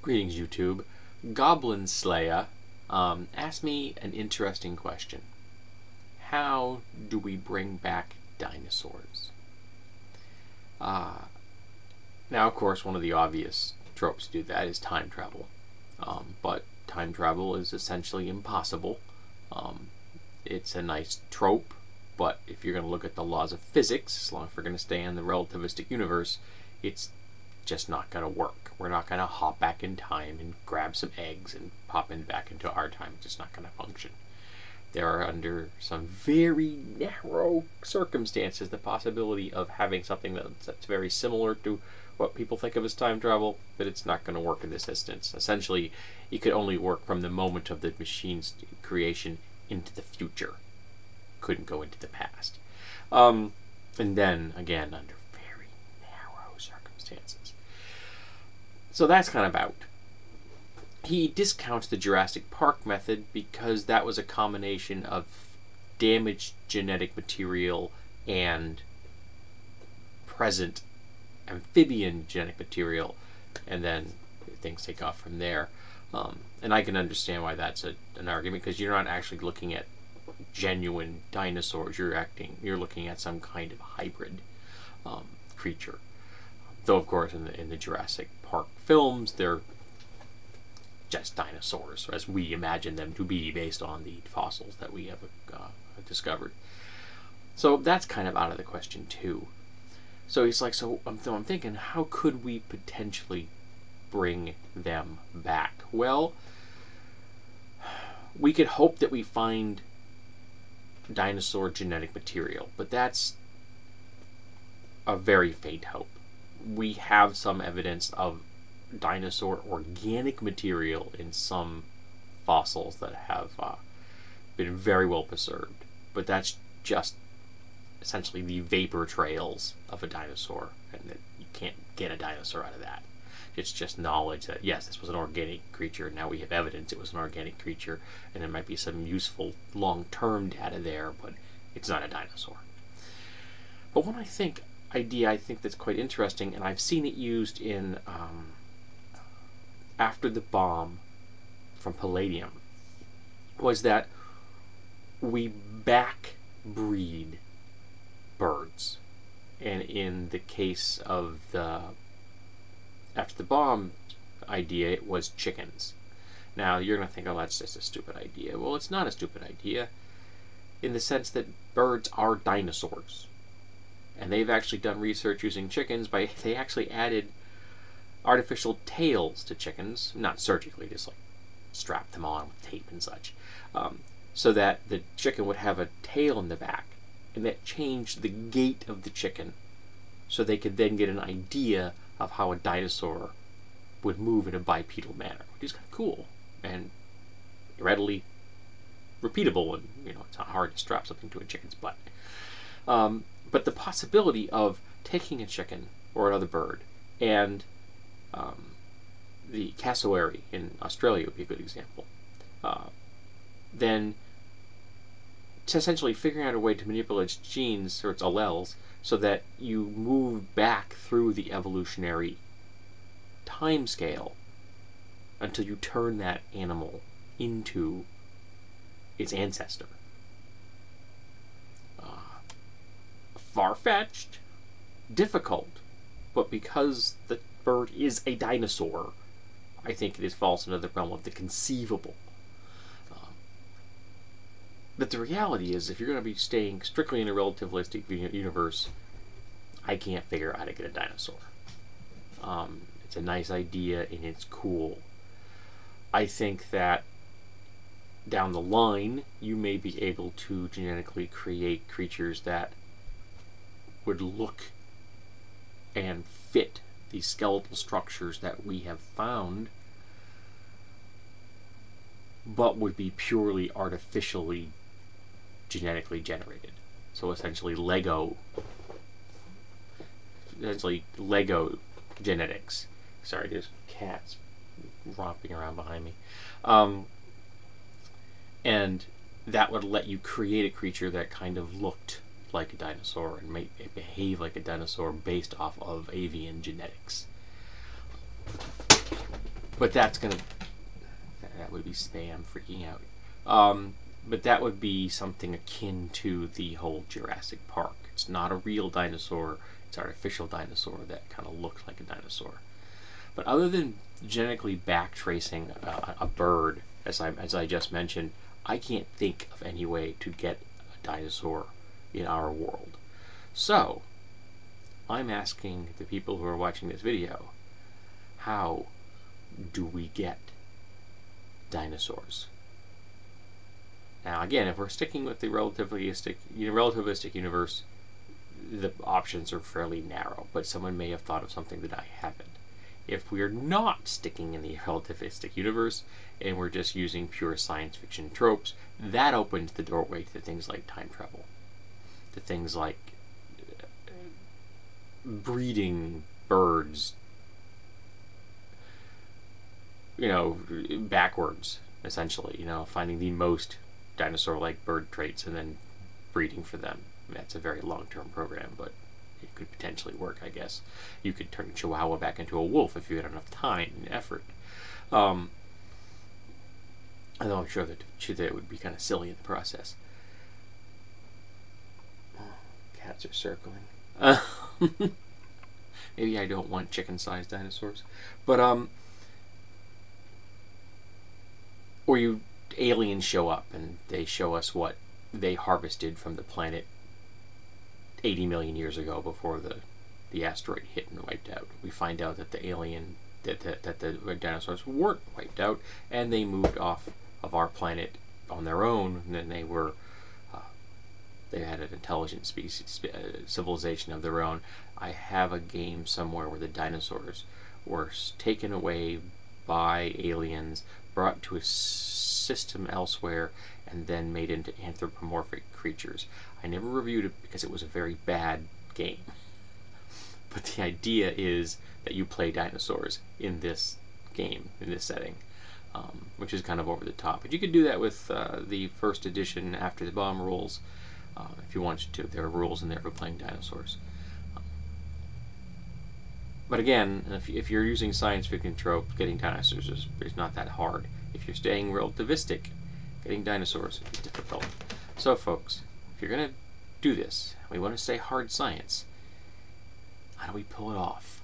Greetings, YouTube. Goblin Slayer asked me an interesting question. How do we bring back dinosaurs? Now, of course, one of the obvious tropes to do that is time travel. But time travel is essentially impossible. It's a nice trope, but if you're going to look at the laws of physics, as long as we're going to stay in the relativistic universe, it's just not going to work. We're not going to hop back in time and grab some eggs and pop in back into our time. It's just not going to function. There are, under some very narrow circumstances, the possibility of having something that's very similar to what people think of as time travel, but it's not going to work in this instance. Essentially, it could only work from the moment of the machine's creation into the future. Couldn't go into the past. And then, again, under very narrow circumstances. So that's kind of out. He discounts the Jurassic Park method because that was a combination of damaged genetic material and present amphibian genetic material, and then things take off from there. And I can understand why that's an argument, because you're not actually looking at genuine dinosaurs. You're looking at some kind of hybrid creature. Though, of course, in the Jurassic Park films, they're just dinosaurs, as we imagine them to be based on the fossils that we have discovered. So that's kind of out of the question too. So he's like, so I'm thinking, how could we potentially bring them back? Well, we could hope that we find dinosaur genetic material, but that's a very faint hope. We have some evidence of dinosaur organic material in some fossils that have been very well preserved, but that's just essentially the vapor trails of a dinosaur, and that you can't get a dinosaur out of that. It's just knowledge that, yes, this was an organic creature. Now we have evidence it was an organic creature, and there might be some useful long-term data there, but it's not a dinosaur. But one idea I think that's quite interesting, and I've seen it used in After the Bomb from Palladium, was that we backbreed birds. And in the case of the After the Bomb idea, it was chickens. Now, you're going to think, oh, that's just a stupid idea. Well, it's not a stupid idea, in the sense that birds are dinosaurs. And they've actually done research using chickens they actually added artificial tails to chickens, not surgically, just like strap them on with tape and such, so that the chicken would have a tail in the back, and that changed the gait of the chicken, so they could then get an idea of how a dinosaur would move in a bipedal manner, which is kind of cool and readily repeatable, and it's not hard to strap something to a chicken's butt. But the possibility of taking a chicken or another bird, and the cassowary in Australia would be a good example, then essentially figuring out a way to manipulate its genes or its alleles so that you move back through the evolutionary time scale until you turn that animal into its ancestor. Far-fetched, difficult, but because the bird is a dinosaur, I think it falls into the realm of the conceivable. But the reality is, if you're going to be staying strictly in a relativistic universe, I can't figure out how to get a dinosaur. It's a nice idea and it's cool. I think that down the line, you may be able to genetically create creatures that would look and fit the skeletal structures that we have found, but would be purely artificially genetically generated. So essentially Lego genetics. Sorry, there's cats romping around behind me. And that would let you create a creature that kind of looked like a dinosaur and make it behave like a dinosaur based off of avian genetics. But that's gonna, that would be spam freaking out. But that would be something akin to the whole Jurassic Park. It's not a real dinosaur, it's an artificial dinosaur that kind of looks like a dinosaur. But other than genetically backtracing a bird, as I just mentioned, I can't think of any way to get a dinosaur in our world. So, I'm asking the people who are watching this video, how do we get dinosaurs? Now again, if we're sticking with the relativistic universe, the options are fairly narrow, but someone may have thought of something that I haven't. If we're not sticking in the relativistic universe, and we're just using pure science fiction tropes, that opens the doorway to things like time travel, to things like breeding birds, backwards, essentially, finding the most dinosaur-like bird traits and then breeding for them. I mean, that's a very long-term program, but it could potentially work, I guess. You could turn a Chihuahua back into a wolf if you had enough time and effort. Although I'm sure that it would be kind of silly in the process. Cats are circling. Maybe I don't want chicken-sized dinosaurs. But, or aliens show up and they show us what they harvested from the planet 80 million years ago before the asteroid hit and wiped out. We find out that that the dinosaurs weren't wiped out and they moved off of our planet on their own, and then they had an intelligent civilization of their own. I have a game somewhere where the dinosaurs were taken away by aliens, brought to a system elsewhere, and then made into anthropomorphic creatures. I never reviewed it because it was a very bad game. But the idea is that you play dinosaurs in this game, in this setting, which is kind of over the top. But you could do that with the first edition After the Bomb rules, if you wanted to. There are rules in there for playing dinosaurs. But again, if you're using science fiction trope, getting dinosaurs is not that hard. If you're staying relativistic, getting dinosaurs is difficult. So folks, if you're going to do this, we want to stay hard science, how do we pull it off?